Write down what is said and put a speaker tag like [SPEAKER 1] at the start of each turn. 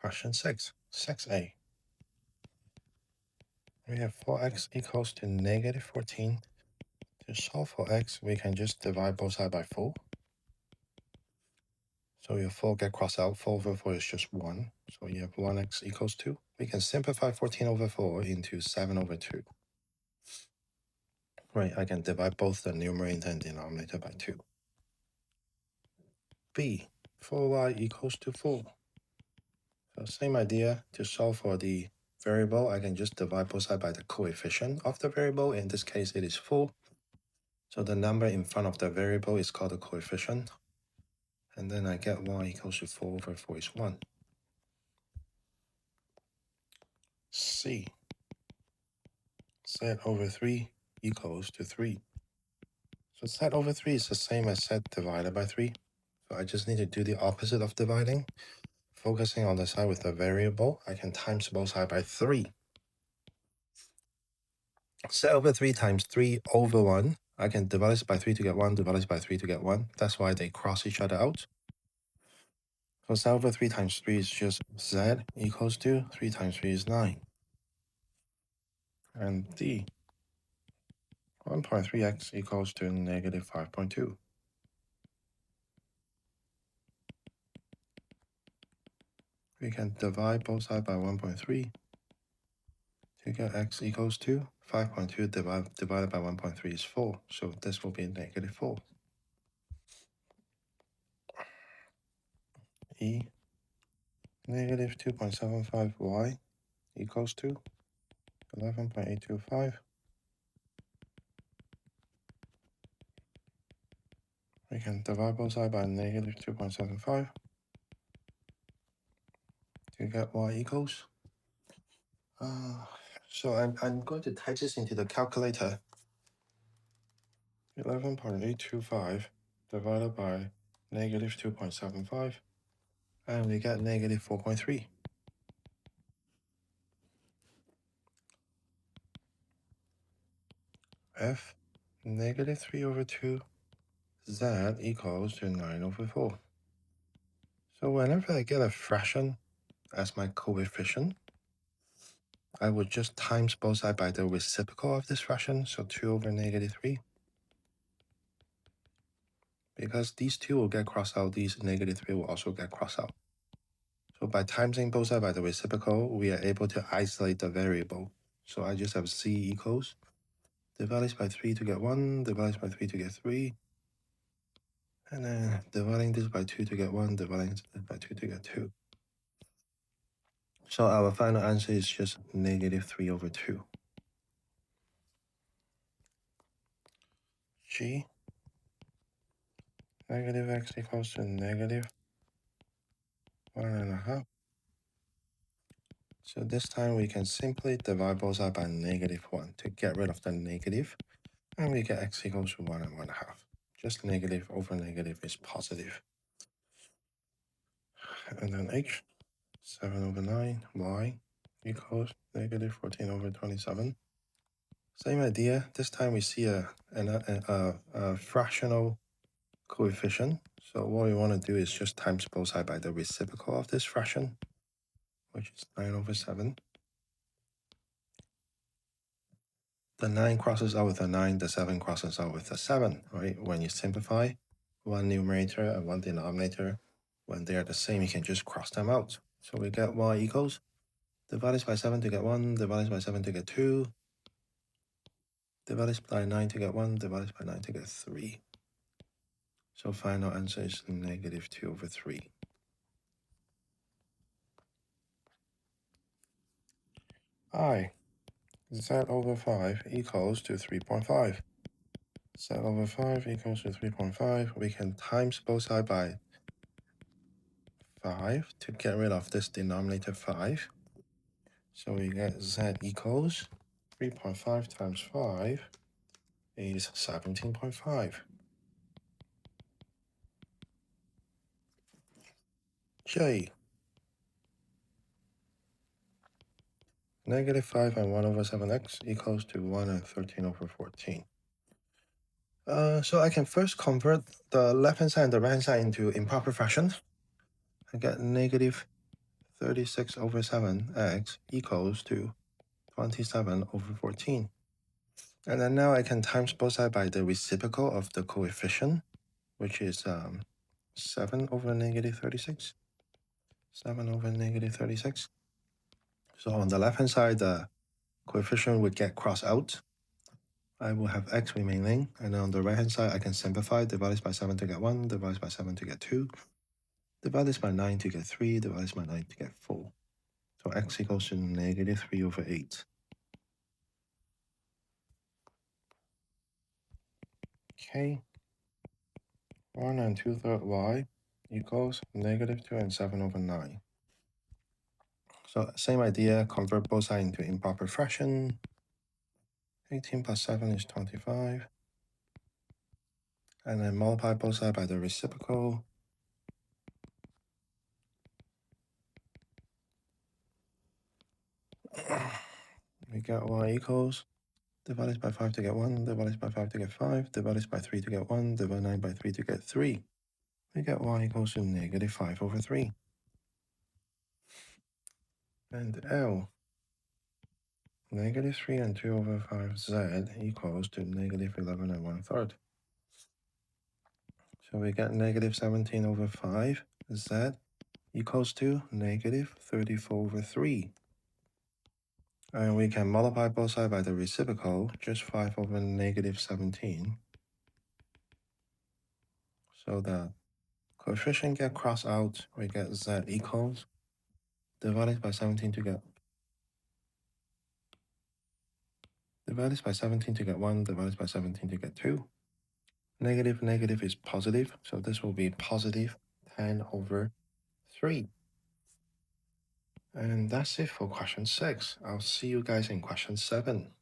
[SPEAKER 1] Question 6, 6a. We have 4x equals to negative 14. To solve for x, we can just divide both sides by 4. So your 4 get crossed out. 4 over 4 is just 1. So you have 1x equals 2. We can simplify 14 over 4 into 7 over 2. Right, I can divide both the numerator and denominator by 2. B, 4y equals to 4. So same idea. To solve for the variable, I can just divide both sides by the coefficient of the variable. In this case, it is 4. So the number in front of the variable is called the coefficient. And then I get y equals to 4 over 4 is 1. C, z over 3 equals to 3. So z over 3 is the same as z divided by 3. So I just need to do the opposite of dividing. Focusing on the side with the variable, I can times both sides by 3. Z over 3 times 3 over 1. I can divide this by 3 to get 1, divide this by 3 to get 1. That's why they cross each other out. So z over 3 times 3 is just z equals to 3 times 3 is 9. And D, 1.3x equals to negative 5.2. We can divide both sides by 1.3 to get x equals to 5.2 divided by 1.3 is 4. So this will be negative 4. E, negative 2.75y equals to 11.825. We can divide both sides by negative 2.75 to get y equals. So I'm going to type this into the calculator. 11.825 divided by negative 2.75, and we get negative 4.3. F, negative 3 over 2, z equals to 9 over 4. So whenever I get a fraction as my coefficient, I would just times both sides by the reciprocal of this fraction, so 2 over negative 3. Because these 2 will get crossed out, these negative 3 will also get crossed out. So by timesing both sides by the reciprocal, we are able to isolate the variable. So I just have c equals, divide this by 3 to get 1, divide this by 3 to get 3, and then dividing this by 2 to get 1, dividing this by 2 to get 2. So our final answer is just negative 3 over 2. G, negative x equals to negative 1.5. So this time we can simply divide both sides by negative 1 to get rid of the negative, and we get x equals to 1 and 1.5. Just negative over negative is positive. And then h, 7 over 9, y equals negative 14 over 27. Same idea. This time we see a fractional coefficient. So what we want to do is just times both sides by the reciprocal of this fraction, which is 9 over 7. The 9 crosses out with the 9, the 7 crosses out with the 7, right? When you simplify one numerator and one denominator, when they are the same, you can just cross them out. So we get y equals, divide this by 7 to get 1, divide this by 7 to get 2, divide this by 9 to get 1, divide this by 9 to get 3. So final answer is negative 2 over 3. I, z over 5 equals to 3.5. Z over 5 equals to 3.5. We can times both sides by 5 to get rid of this denominator 5. So we get z equals 3.5 times 5 is 17.5. J, negative 5 and 1 over 7x equals to 1 and 13 over 14. So I can first convert the left-hand side and the right-hand side into improper fractions. I get negative 36 over 7x equals to 27 over 14. And then now I can times both sides by the reciprocal of the coefficient, which is 7 over negative 36. 7 over negative 36. So on the left-hand side, the coefficient would get crossed out. I will have x remaining. And on the right-hand side, I can simplify. Divide by 7 to get 1, divide by 7 to get 2, divide by 9 to get 3, divide by 9 to get 4. So x equals to negative 3 over 8. Okay. 1 and 2/3 y equals negative 2 and 7 over 9. So same idea, convert both sides into improper fraction. 18 plus 7 is 25. And then multiply both sides by the reciprocal. We get y equals, divided by 5 to get 1, divided by 5 to get 5, divided by 3 to get 1, divide 9 by 3 to get 3. We get y equals to negative 5 over 3. And L, negative 3 and 2 over 5z equals to negative 11 and 1/3. So we get negative 17 over 5z equals to negative 34 over 3. And we can multiply both sides by the reciprocal, just 5 over negative 17. So the coefficient get crossed out, we get z equals, divided by 17 to get, divided by 17 to get 1, divided by 17 to get 2. Negative, negative is positive, so this will be positive 10 over 3. And that's it for question 6. I'll see you guys in question 7.